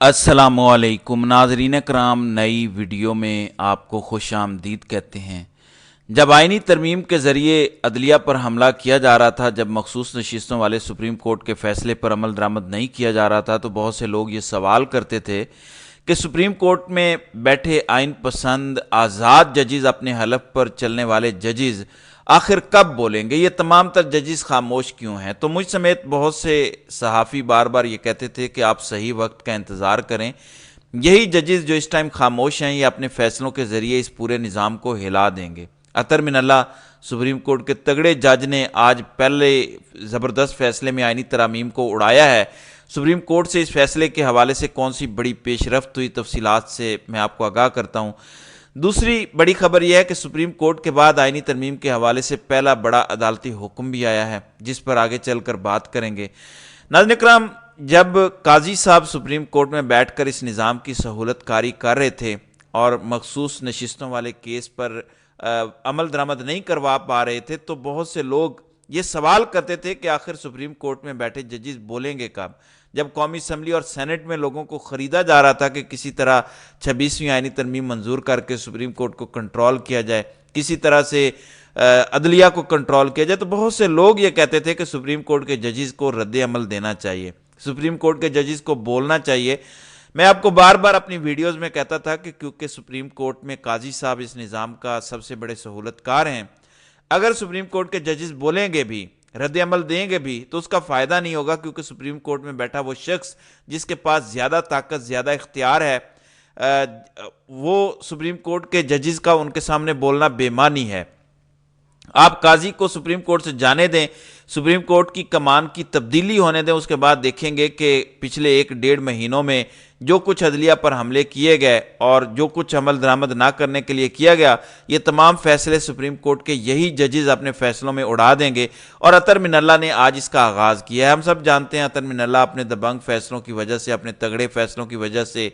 अस्सलामुअलैकुम नाज़रीन कराम, नई वीडियो में आपको खुश आमदीद कहते हैं। जब आइनी तरमीम के ज़रिए अदलिया पर हमला किया जा रहा था, जब मखसूस नशिस्तों वाले सुप्रीम कोर्ट के फ़ैसले पर अमल दरामद नहीं किया जा रहा था, तो बहुत से लोग ये सवाल करते थे कि सुप्रीम कोर्ट में बैठे आइन पसंद आज़ाद जजेस, अपने हलफ पर चलने वाले जजेस आखिर कब बोलेंगे, ये तमाम तर जजेस खामोश क्यों हैं। तो मुझ समेत बहुत से सहाफ़ी बार बार ये कहते थे कि आप सही वक्त का इंतज़ार करें। यही जजेस जो इस टाइम खामोश हैं, ये अपने फ़ैसलों के ज़रिए इस पूरे निज़ाम को हिला देंगे। अतर मिनल्ला सुप्रीम कोर्ट के तगड़े जज ने आज पहले ज़बरदस्त फ़ैसले में आइनी तरामीम को उड़ाया है। सुप्रीम कोर्ट से इस फैसले के हवाले से कौन सी बड़ी पेशरफ्त हुई, तफसीलात से मैं आपको आगाह करता हूँ। दूसरी बड़ी खबर यह है कि सुप्रीम कोर्ट के बाद आइनी तरमीम के हवाले से पहला बड़ा अदालती हुक्म भी आया है, जिस पर आगे चलकर बात करेंगे। नाज़रीन इकराम, जब काजी साहब सुप्रीम कोर्ट में बैठकर इस निज़ाम की सहूलत कारी कर रहे थे और मखसूस नशिस्तों वाले केस पर अमल दरामद नहीं करवा पा रहे थे, तो बहुत से लोग ये सवाल करते थे कि आखिर सुप्रीम कोर्ट में बैठे जजेस बोलेंगे कब। जब कौमी असम्बली और सेनेट में लोगों को ख़रीदा जा रहा था कि किसी तरह 26वीं आइनी तरमीम मंजूर करके सुप्रीम कोर्ट को कंट्रोल किया जाए, किसी तरह से अदलिया को कंट्रोल किया जाए, तो बहुत से लोग ये कहते थे कि सुप्रीम कोर्ट के जजेस को रद्द अमल देना चाहिए, सुप्रीम कोर्ट के जजेस को बोलना चाहिए। मैं आपको बार बार अपनी वीडियोस में कहता था कि क्योंकि सुप्रीम कोर्ट में काजी साहब इस निज़ाम का सबसे बड़े सहूलतकार हैं, अगर सुप्रीम कोर्ट के जजेस बोलेंगे भी, रद्द अमल देंगे भी, तो उसका फ़ायदा नहीं होगा, क्योंकि सुप्रीम कोर्ट में बैठा वो शख्स जिसके पास ज़्यादा ताकत, ज़्यादा इख्तियार है, वो सुप्रीम कोर्ट के जजेस का उनके सामने बोलना बेमानी है। आप काजी को सुप्रीम कोर्ट से जाने दें, सुप्रीम कोर्ट की कमान की तब्दीली होने दें, उसके बाद देखेंगे कि पिछले 1-1.5 महीनों में जो कुछ अदलिया पर हमले किए गए और जो कुछ अमल दरामद ना करने के लिए किया गया, ये तमाम फैसले सुप्रीम कोर्ट के यही जजेस अपने फैसलों में उड़ा देंगे। और अतर मिनल्ला ने आज इसका आगाज़ किया है। हम सब जानते हैं अतर मिनल्ला अपने दबंग फैसलों की वजह से, अपने तगड़े फैसलों की वजह से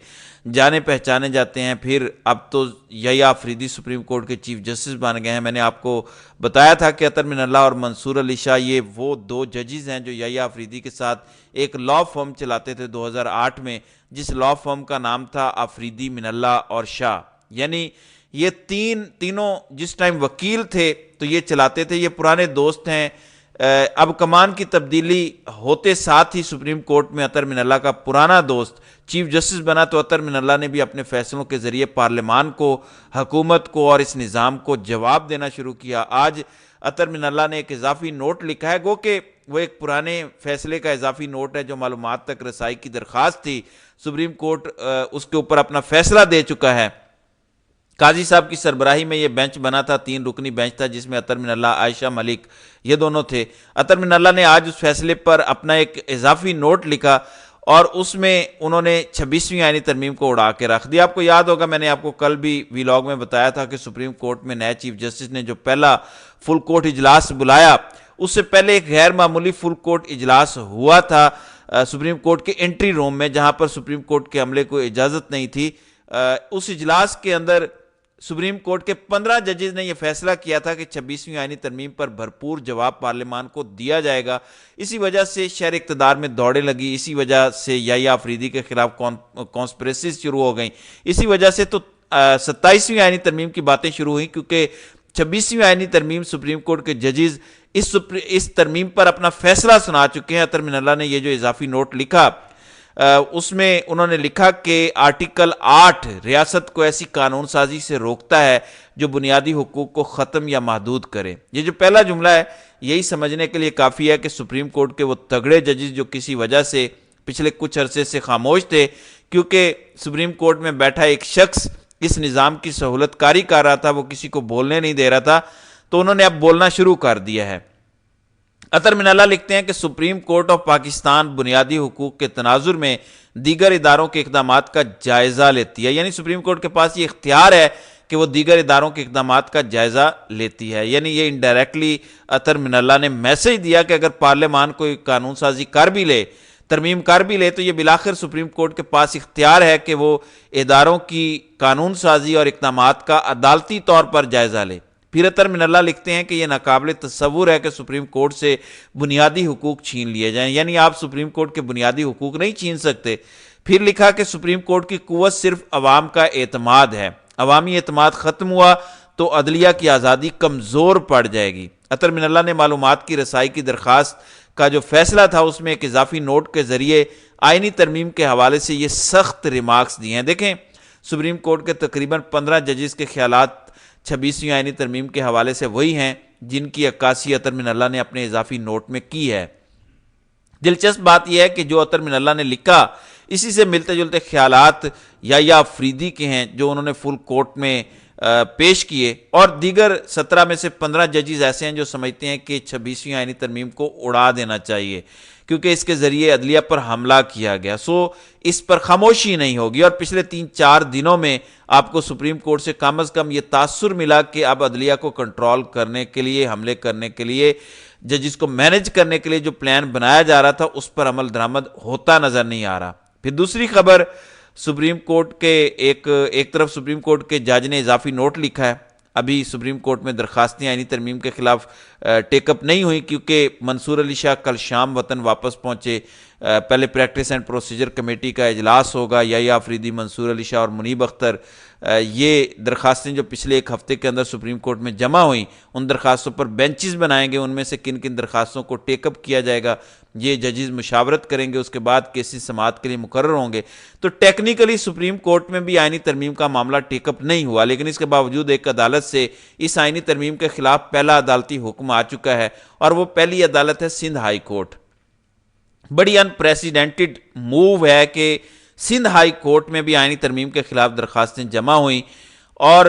जाने पहचाने जाते हैं। फिर अब तो यहिया अफरीदी सुप्रीम कोर्ट के चीफ जस्टिस बन गए हैं। मैंने आपको बताया था कि अतर मिनल्ला और मंसूर अली शाह ये वो 2 जजेस हैं जो यहिया अफरीदी के साथ एक लॉ फर्म चलाते थे 2008 में, जिस लॉ फर्म का नाम था अफरीदी, मिनल्ला और शाह। यानी ये तीनों जिस टाइम वकील थे तो ये चलाते थे, ये पुराने दोस्त हैं। अब कमान की तब्दीली होते साथ ही सुप्रीम कोर्ट में अतर मिनल्ला का पुराना दोस्त चीफ जस्टिस बना, तो अतर मिनल्ला ने भी अपने फैसलों के जरिए पार्लियामान को, हुकूमत को और इस निज़ाम को जवाब देना शुरू किया। आज अतर मिनल्ला ने एक इजाफी नोट लिखा है, गो कि वो एक पुराने फैसले का इजाफी नोट है जो मालूमात तक रसाई की दरख्वास्त थी। सुप्रीम कोर्ट उसके ऊपर अपना फैसला दे चुका है। काजी साहब की सरबराही में ये बेंच बना था, 3 रुकनी बेंच था, जिसमें अतर मिनल्ला, आयशा मलिक ये दोनों थे। अतर मिनल्ला ने आज उस फैसले पर अपना एक इजाफी नोट लिखा और उसमें उन्होंने 26वीं आइनी तरमीम को उड़ा के रख दिया। आपको याद होगा, मैंने आपको कल भी व्लॉग में बताया था कि सुप्रीम कोर्ट में नए चीफ जस्टिस ने जो पहला फुल कोर्ट इजलास बुलाया, उससे पहले एक गैर मामूली फुल कोर्ट इजलास हुआ था सुप्रीम कोर्ट के एंट्री रूम में, जहां पर सुप्रीम कोर्ट के अमले को इजाज़त नहीं थी। उस इजलास के अंदर सुप्रीम कोर्ट के 15 जजेस ने यह फैसला किया था कि 26वीं आइनी तरमीम पर भरपूर जवाब पार्लियामान को दिया जाएगा। इसी वजह से शहर इक़्तिदार में दौड़े लगी, इसी वजह से यहिया अफरीदी के खिलाफ कॉन्स्पिरेसीज शुरू हो गई, इसी वजह से तो 27वीं आइनी तरमीम की बातें शुरू हुई, क्योंकि 26वीं आइनी तरमीम सुप्रीम कोर्ट के जजेस इस तरमीम पर अपना फैसला सुना चुके हैं। अतर मिनल्ला ने यह जो इजाफी नोट लिखा, उसमें उन्होंने लिखा कि आर्टिकल 8 रियासत को ऐसी कानून साजी से रोकता है जो बुनियादी हुकूक को ख़त्म या महदूद करे। ये जो पहला जुमला है, यही समझने के लिए काफ़ी है कि सुप्रीम कोर्ट के वो तगड़े जजेस जो किसी वजह से पिछले कुछ अरसे से खामोश थे, क्योंकि सुप्रीम कोर्ट में बैठा एक शख्स इस निज़ाम की सहूलतकारी कर रहा था, वो किसी को बोलने नहीं दे रहा था, तो उन्होंने अब बोलना शुरू कर दिया है। अतर मिनल्ला लिखते हैं कि सुप्रीम कोर्ट ऑफ पाकिस्तान बुनियादी हुकूक के तनाजुर में दीगर इदारों के इक़दामात का जायज़ा लेती है। यानी सुप्रीम कोर्ट के पास ये इख्तियार है कि वो दीगर इदारों के इक़दामात का जायज़ा लेती है। यानी ये इनडायरेक्टली अतर मिनल्ला ने मैसेज दिया कि अगर पार्लियामान कोई कानून साजी कर भी ले, तरमीम कर भी ले, तो ये बिलाखिर सुप्रीम कोर्ट के पास इख्तियार है कि वो इदारों की कानून साजी और इक़दामात का अदालती तौर पर जायज़ा ले। फिर अतर मिनल्ला लिखते हैं कि यह नाकाबिल तस्वुर है कि सुप्रीम कोर्ट से बुनियादी हुकूक छीन लिए जाएं। यानी आप सुप्रीम कोर्ट के बुनियादी हुकूक नहीं छीन सकते। پھر لکھا کہ سپریم کورٹ کی قوت صرف عوام کا اعتماد ہے، عوامی اعتماد ختم ہوا تو عدلیہ کی آزادی کمزور پڑ جائے گی۔ اطہر من اللہ نے معلومات کی رسائی کی درخواست کا جو فیصلہ تھا اس میں ایک اضافی نوٹ کے ذریعے آئینی ترمیم کے حوالے سے یہ سخت ریمارکس دیے ہیں۔ دیکھیں سپریم کورٹ کے تقریباً 15 ججز کے خیالات 26ویں آئینی ترمیم کے حوالے سے وہی ہیں جن کی عکاسی اطہر من اللہ نے اپنے اضافی نوٹ میں کی ہے۔ دلچسپ بات یہ ہے کہ جو اطہر من اللہ نے لکھا اسی سے ملتے جلتے خیالات یا آفریدی کے ہیں جو انہوں نے فل کورٹ میں پیش کیے، اور دیگر 17 میں سے 15 ججز ایسے ہیں جو سمجھتے ہیں کہ 26ویں آئینی ترمیم کو اڑا دینا چاہیے کیونکہ اس کے ذریعے عدلیہ پر حملہ کیا گیا۔ اس پر خاموشی نہیں ہوگی، اور پچھلے 3-4 دنوں میں آپ کو سپریم کورٹ سے کم از کم یہ تاثر ملا کہ اب عدلیہ کو کنٹرول کرنے کے لیے، حملے کرنے کے لیے، ججز کو مینج کرنے کے لیے جو پلان بنایا جا رہا تھا اس پر عمل درآمد ہوتا نظر نہیں آ رہا۔ پھر دوسری خبر، سپریم کورٹ کے ایک طرف سپریم کورٹ کے جج نے اضافی نوٹ لکھا ہے۔ ابھی سپریم کورٹ میں درخواستیں آئینی ترمیم کے خلاف ٹیک اپ نہیں ہوئی کیونکہ منصور علی شاہ کل شام وطن واپس پہنچے۔ پہلے پریکٹس اینڈ پروسیجر کمیٹی کا اجلاس ہوگا، یا آفریدی، منصور علی شاہ اور منیب اختر، یہ درخواستیں جو پچھلے ایک ہفتے کے اندر سپریم کورٹ میں جمع ہوئیں ان درخواستوں پر بینچز بنائیں گے، ان میں سے کن کن درخواستوں کو ٹیک اپ کیا جائے گا یہ ججز مشاورت کریں گے، اس کے بعد کیسز سماعت کے لیے مقرر ہوں گے۔ تو ٹیکنیکلی سپریم کورٹ میں بھی آئینی ترمیم کا معاملہ ٹیک اپ نہیں ہوا، لیکن اس کے باوجود ایک عدالت سے اس آئینی ترمیم کے خلاف پہلا عدالتی حکم آ چکا ہے، اور وہ پہلی عدالت ہے سندھ ہائی کورٹ۔ بڑی انپریسیڈنٹڈ موو ہے کہ سندھ ہائی کورٹ میں بھی آئینی ترمیم کے خلاف درخواستیں جمع ہوئیں، اور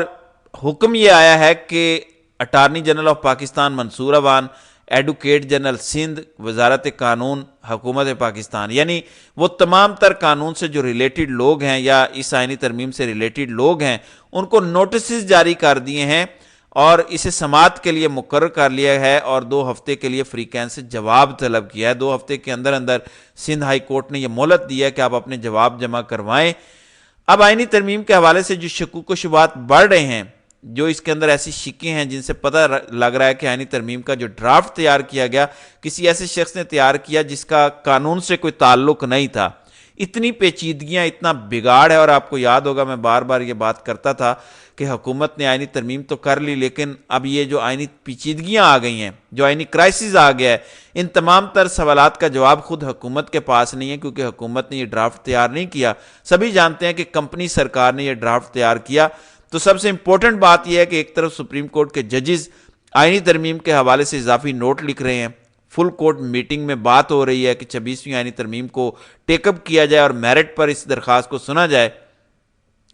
حکم یہ آیا ہے کہ attorney general of Pakistan Mansoor Awan, advocate general Sindh, وزارت قانون، حکومت پاکستان، یعنی وہ تمام تر قانون سے جو ریلیٹڈ لوگ ہیں یا اس آئینی ترمیم سے ریلیٹڈ لوگ ہیں ان کو نوٹسز جاری کر دیے ہیں اور اسے سماعت کے لیے مقرر کر لیا ہے، اور 2 ہفتے کے لیے فریقین سے جواب طلب کیا ہے۔ 2 ہفتے کے اندر سندھ ہائی کورٹ نے یہ مہلت دی ہے کہ آپ اپنے جواب جمع کروائیں۔ اب آئینی ترمیم کے حوالے سے جو شکوک و شبہات بڑھ رہے ہیں، جو اس کے اندر ایسی شکیں ہیں جن سے پتہ لگ رہا ہے کہ آئینی ترمیم کا جو ڈرافٹ تیار کیا گیا کسی ایسے شخص نے تیار کیا جس کا قانون سے کوئی تعلق نہیں تھا۔ اتنی پیچیدگیاں، اتنا بگاڑ ہے، اور آپ کو یاد ہوگا میں بار بار یہ بات کرتا تھا کہ حکومت نے آئینی ترمیم تو کر لی، لیکن اب یہ جو آئینی پیچیدگیاں آ گئی ہیں، جو آئینی کرائسس آ گیا ہے، ان تمام تر سوالات کا جواب خود حکومت کے پاس نہیں ہے کیونکہ حکومت نے یہ ڈرافٹ تیار نہیں کیا۔ سبھی جانتے ہیں کہ کمپنی سرکار نے یہ ڈرافٹ تیار کیا۔ تو سب سے امپورٹنٹ بات یہ ہے کہ ایک طرف سپریم کورٹ کے ججز آئینی ترمیم کے حوالے سے اضافی نوٹ لکھ رہے ہیں، فل کورٹ میٹنگ میں بات ہو رہی ہے کہ 26ویں آئینی ترمیم کو ٹیک اپ کیا جائے اور میرٹ پر اس درخواست کو سنا جائے۔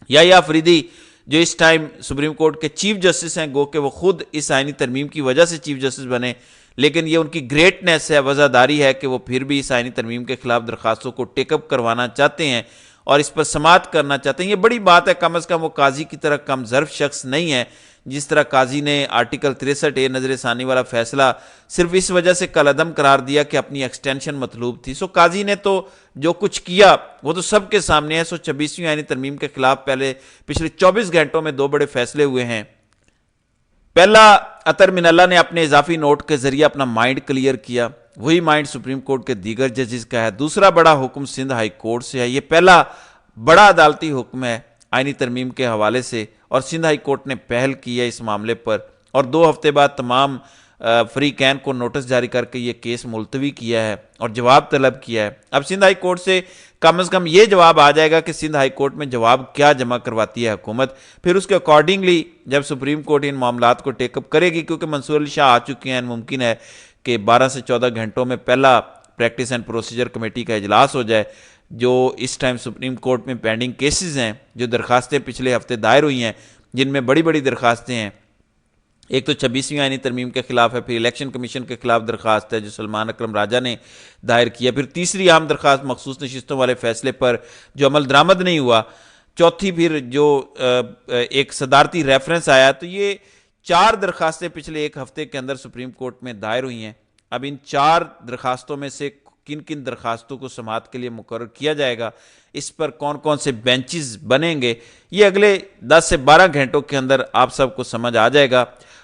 یا آفریدی جو اس ٹائم سپریم کورٹ کے چیف جسٹس ہیں، گو کہ وہ خود اس آئینی ترمیم کی وجہ سے چیف جسٹس بنے، لیکن یہ ان کی گریٹنس ہے، وزاداری ہے کہ وہ پھر بھی اس آئینی ترمیم کے خلاف درخواستوں کو ٹیک اپ کروانا چاہتے ہیں اور اس پر سماعت کرنا چاہتے ہیں۔ یہ بڑی بات ہے، کم از کم وہ قاضی کی طرح کم ظرف شخص نہیں ہے جس طرح قاضی نے آرٹیکل 63A نظر ثانی والا فیصلہ صرف اس وجہ سے کالعدم قرار دیا کہ اپنی ایکسٹینشن مطلوب تھی۔ قاضی نے تو جو کچھ کیا وہ تو سب کے سامنے ہے۔ 26ویں آئینی ترمیم کے خلاف پچھلے 24 گھنٹوں میں 2 بڑے فیصلے ہوئے ہیں۔ پہلا، اطہر من اللہ نے اپنے اضافی نوٹ کے ذریعے اپنا مائنڈ کلیئر کیا، وہی مائنڈ سپریم کورٹ کے دیگر ججز کا ہے۔ دوسرا بڑا حکم سندھ ہائی کورٹ سے ہے، یہ پہلا بڑا عدالتی حکم ہے آئینی ترمیم کے حوالے سے، اور سندھ ہائی کورٹ نے پہل کی ہے اس معاملے پر، اور 2 ہفتے بعد تمام فریقین کو نوٹس جاری کر کے یہ کیس ملتوی کیا ہے اور جواب طلب کیا ہے۔ اب سندھ ہائی کورٹ سے کم از کم یہ جواب آ جائے گا کہ سندھ ہائی کورٹ میں جواب کیا جمع کرواتی ہے حکومت، پھر اس کے اکارڈنگلی جب سپریم کورٹ ان معاملات کو ٹیک اپ کرے گی، کیونکہ منصور علی شاہ آ چکے ہیں، ممکن ہے کہ 12 سے 14 گھنٹوں میں پہلا پریکٹس اینڈ پروسیجر کمیٹی کا اجلاس ہو جائے۔ جو اس ٹائم سپریم کورٹ میں پینڈنگ کیسز ہیں، جو درخواستیں پچھلے ہفتے دائر ہوئی ہیں، جن میں بڑی بڑی درخواستیں ہیں، ایک تو 26ویں آئینی ترمیم کے خلاف ہے، پھر الیکشن کمیشن کے خلاف درخواست ہے جو سلمان اکرم راجہ نے دائر کیا، پھر تیسری اہم درخواست مخصوص نشستوں والے فیصلے پر جو عمل درآمد نہیں ہوا، چوتھی پھر جو ایک صدارتی ریفرنس آیا۔ تو یہ 4 درخواستیں پچھلے ایک ہفتے کے اندر سپریم کورٹ میں دائر ہوئی ہیں۔ اب ان 4 درخواستوں میں سے کن کن درخواستوں کو سماعت کے لیے مقرر کیا جائے گا، اس پر کون کون سے بینچز بنیں گے، یہ اگلے 10 سے 12 گھنٹوں کے اندر آپ سب کو سمجھ آ جائے گا۔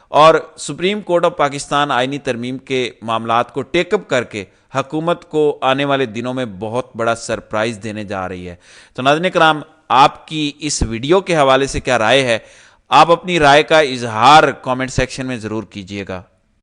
اور سپریم کورٹ آف پاکستان آئینی ترمیم کے معاملات کو ٹیک اپ کر کے حکومت کو آنے والے دنوں میں بہت بڑا سرپرائز دینے جا رہی ہے۔ تو ناظرین کرام، آپ کی اس ویڈیو کے حوالے سے کیا رائے ہے؟ آپ اپنی رائے کا اظہار کامنٹ سیکشن میں ضرور کیجیے گا۔